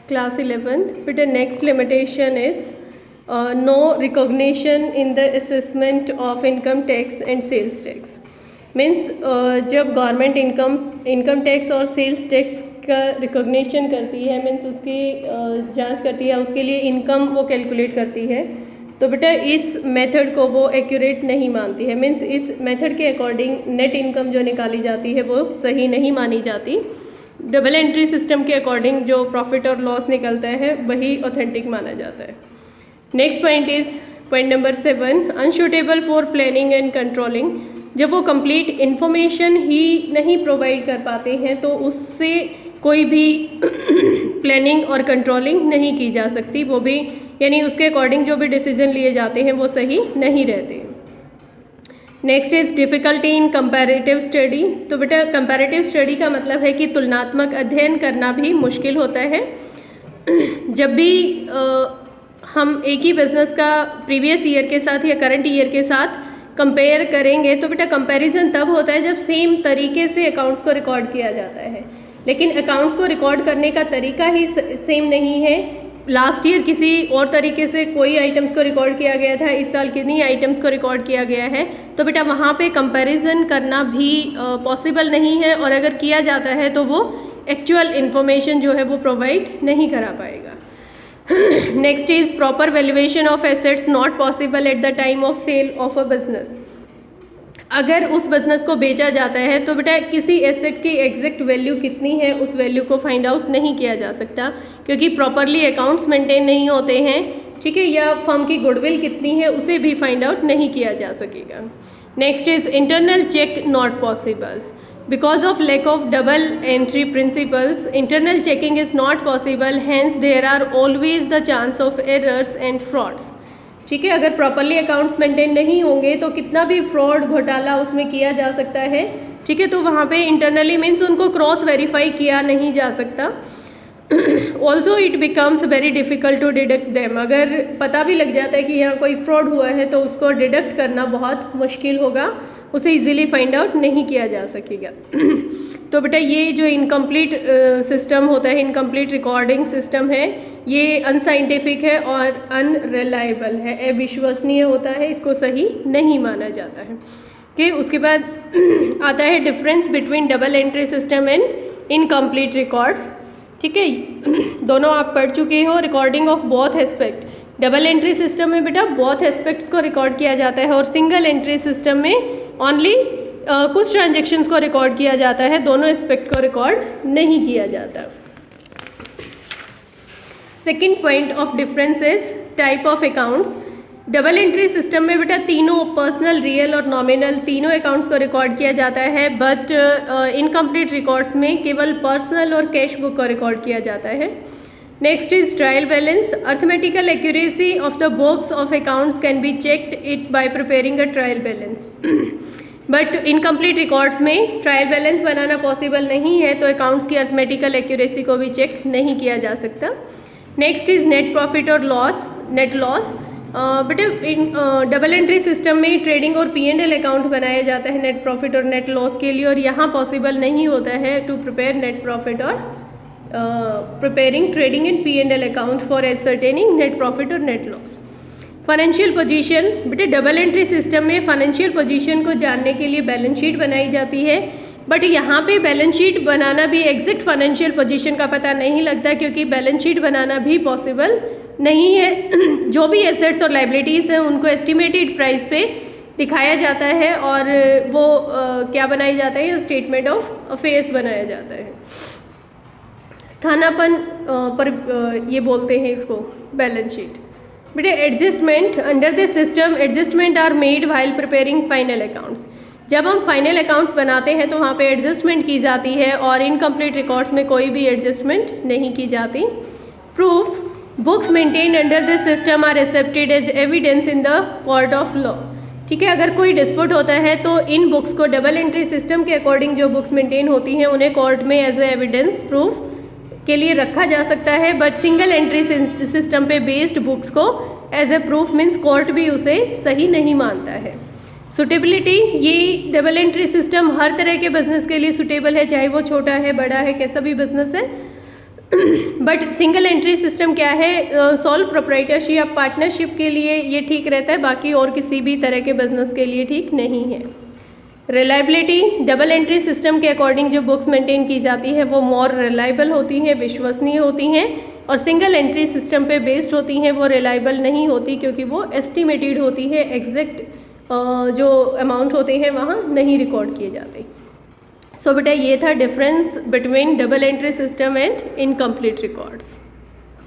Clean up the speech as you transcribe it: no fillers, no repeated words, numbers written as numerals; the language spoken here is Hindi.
Class 11th. But the next limitation is no recognition in the assessment of income tax and sales tax. Means जब गवर्नमेंट इनकम टैक्स और सेल्स टैक्स का रिकॉग्निशन करती है, मीन्स उसकी जांच करती है, उसके लिए इनकम वो कैलकुलेट करती है, तो बेटा इस मेथड को वो एक्यूरेट नहीं मानती है। मीन्स इस मेथड के अकॉर्डिंग नेट इनकम जो निकाली जाती है वो सही नहीं मानी जाती। डबल एंट्री सिस्टम के अकॉर्डिंग जो प्रॉफिट और लॉस निकलता है वही ऑथेंटिक माना जाता है। Next point is point number 7, unsuitable for planning and controlling. जब वो कंप्लीट इन्फॉर्मेशन ही नहीं प्रोवाइड कर पाते हैं तो उससे कोई भी प्लानिंग और कंट्रोलिंग नहीं की जा सकती, वो भी यानी उसके अकॉर्डिंग जो भी डिसीजन लिए जाते हैं वो सही नहीं रहते। Next is difficulty in comparative study. तो बेटा कंपैरेटिव स्टडी का मतलब है कि तुलनात्मक अध्ययन करना भी मुश्किल होता है। जब भी हम एक ही बिजनेस का प्रीवियस ईयर के साथ या करंट ईयर के साथ कंपेयर करेंगे तो बेटा कंपैरिजन तब होता है जब सेम तरीके से अकाउंट्स को रिकॉर्ड किया जाता है, लेकिन अकाउंट्स को रिकॉर्ड करने का तरीका ही सेम नहीं है। लास्ट ईयर किसी और तरीके से कोई आइटम्स को रिकॉर्ड किया गया था, इस साल कितनी आइटम्स को रिकॉर्ड किया गया है, तो बेटा वहाँ पे कंपैरिजन करना भी पॉसिबल नहीं है, और अगर किया जाता है तो वो एक्चुअल इन्फॉर्मेशन जो है वो प्रोवाइड नहीं करा पाएगा। Next is proper valuation of assets not possible at the time of sale of a business. अगर उस बिजनेस को बेचा जाता है तो बेटा किसी एसेट की एग्जैक्ट वैल्यू कितनी है उस वैल्यू को फाइंड आउट नहीं किया जा सकता, क्योंकि प्रॉपरली अकाउंट्स मेंटेन नहीं होते हैं, ठीक है, या फर्म की गुडविल कितनी है उसे भी फाइंड आउट नहीं किया जा सकेगा। Next is internal check not possible because of lack of double entry principles. Internal checking is not possible, hence there are always the chance of errors and frauds। ठीक है, अगर प्रॉपरली अकाउंट्स मेंटेन नहीं होंगे तो कितना भी फ्रॉड घोटाला उसमें किया जा सकता है, ठीक है, तो वहाँ पे इंटरनली मीन्स उनको क्रॉस वेरीफाई किया नहीं जा सकता। Also it becomes very difficult to deduct them. अगर पता भी लग जाता है कि यहाँ कोई फ्रॉड हुआ है तो उसको डिडक्ट करना बहुत मुश्किल होगा, उसे इजीली फाइंड आउट नहीं किया जा सकेगा। तो बेटा ये जो इनकम्प्लीट सिस्टम होता है, इनकम्प्लीट रिकॉर्डिंग सिस्टम है, ये अनसाइंटिफिक है और अनरिलायबल है, अविश्वसनीय होता है, इसको सही नहीं माना जाता है। ओके, उसके बाद आता है difference between double entry system and incomplete records. ठीक है, दोनों आप पढ़ चुके हो, recording of both aspect. Double entry system में बेटा बोथ एस्पेक्ट्स को रिकॉर्ड किया जाता है, और सिंगल एंट्री सिस्टम में ओनली कुछ ट्रांजेक्शन्स को रिकॉर्ड किया जाता है, दोनों एस्पेक्ट को रिकॉर्ड नहीं किया जाता। Second point of difference is type of accounts. Double entry system में बेटा तीनों पर्सनल, रियल और नॉमिनल तीनों अकाउंट्स को रिकॉर्ड किया जाता है, बट इनकम्प्लीट रिकॉर्ड्स में केवल पर्सनल और कैश बुक को रिकॉर्ड किया जाता है। Next is trial balance. Arithmetical accuracy of the books of accounts can be checked it by preparing a trial balance, but incomplete records में ट्रायल बैलेंस बनाना पॉसिबल नहीं है, तो अकाउंट्स की अर्थमेटिकल एक्यूरेसी को भी चेक नहीं किया जा सकता। नेक्स्ट इज नेट प्रॉफिट और लॉस, नेट लॉस। बेटा इन डबल एंट्री सिस्टम में ट्रेडिंग और P&L अकाउंट बनाया जाता है नेट प्रॉफिट और नेट लॉस के लिए, और यहाँ पॉसिबल नहीं होता है टू प्रिपेयर नेट प्रॉफिट और preparing trading and P&L account for ascertaining net profit और नेट लॉस। Financial position. बेटे डबल एंट्री सिस्टम में फाइनेंशियल पोजीशन को जानने के लिए बैलेंस शीट बनाई जाती है, बट यहाँ पे बैलेंस शीट बनाना भी एग्जैक्ट फाइनेंशियल पोजीशन का पता नहीं लगता, क्योंकि बैलेंस शीट बनाना भी पॉसिबल नहीं है। जो भी एसेट्स और लाइबिलिटीज़ हैं उनको एस्टिमेटेड प्राइस पे दिखाया जाता है, और वो क्या बनाई जाता है, स्टेटमेंट ऑफ अफेयर्स बनाया जाता है। स्थानापन्न पर ये बोलते हैं इसको बैलेंस शीट। बेटे adjustment. Under this system adjustment are made while preparing final accounts. जब हम फाइनल अकाउंट्स बनाते हैं तो वहाँ पे एडजस्टमेंट की जाती है, और इनकम्प्लीट रिकॉर्ड्स में कोई भी एडजस्टमेंट नहीं की जाती। Proof. Books maintained under this system are accepted as evidence in the court of law. ठीक है, अगर कोई डिस्प्यूट होता है तो इन बुक्स को डबल एंट्री सिस्टम के अकॉर्डिंग जो बुक्स मेंटेन होती हैं उन्हें कोर्ट में एज ए एविडेंस प्रूफ के लिए रखा जा सकता है, बट सिंगल एंट्री सिस्टम पे बेस्ड बुक्स को as a proof means court भी उसे सही नहीं मानता है। सुटेबिलिटी। ये डबल एंट्री सिस्टम हर तरह के बिजनेस के लिए सुटेबल है, चाहे वो छोटा है, बड़ा है, कैसा भी बिजनेस है। बट सिंगल एंट्री सिस्टम क्या है, सोल प्रोप्राइटरशिप या पार्टनरशिप के लिए ये ठीक रहता है, बाकी और किसी भी तरह के बिजनेस के लिए ठीक नहीं है। रिलायबिलिटी, डबल एंट्री सिस्टम के अकॉर्डिंग जो बुक्स मेंटेन की जाती हैं वो मोर रिलायबल होती हैं, विश्वसनीय होती हैं, और सिंगल एंट्री सिस्टम पे बेस्ड होती हैं, वो रिलायबल नहीं होती क्योंकि वो एस्टिमेटेड होती है, एग्जैक्ट जो अमाउंट होते हैं वहाँ नहीं रिकॉर्ड किए जाते। सो बेटा ये था difference between double entry system and incomplete records.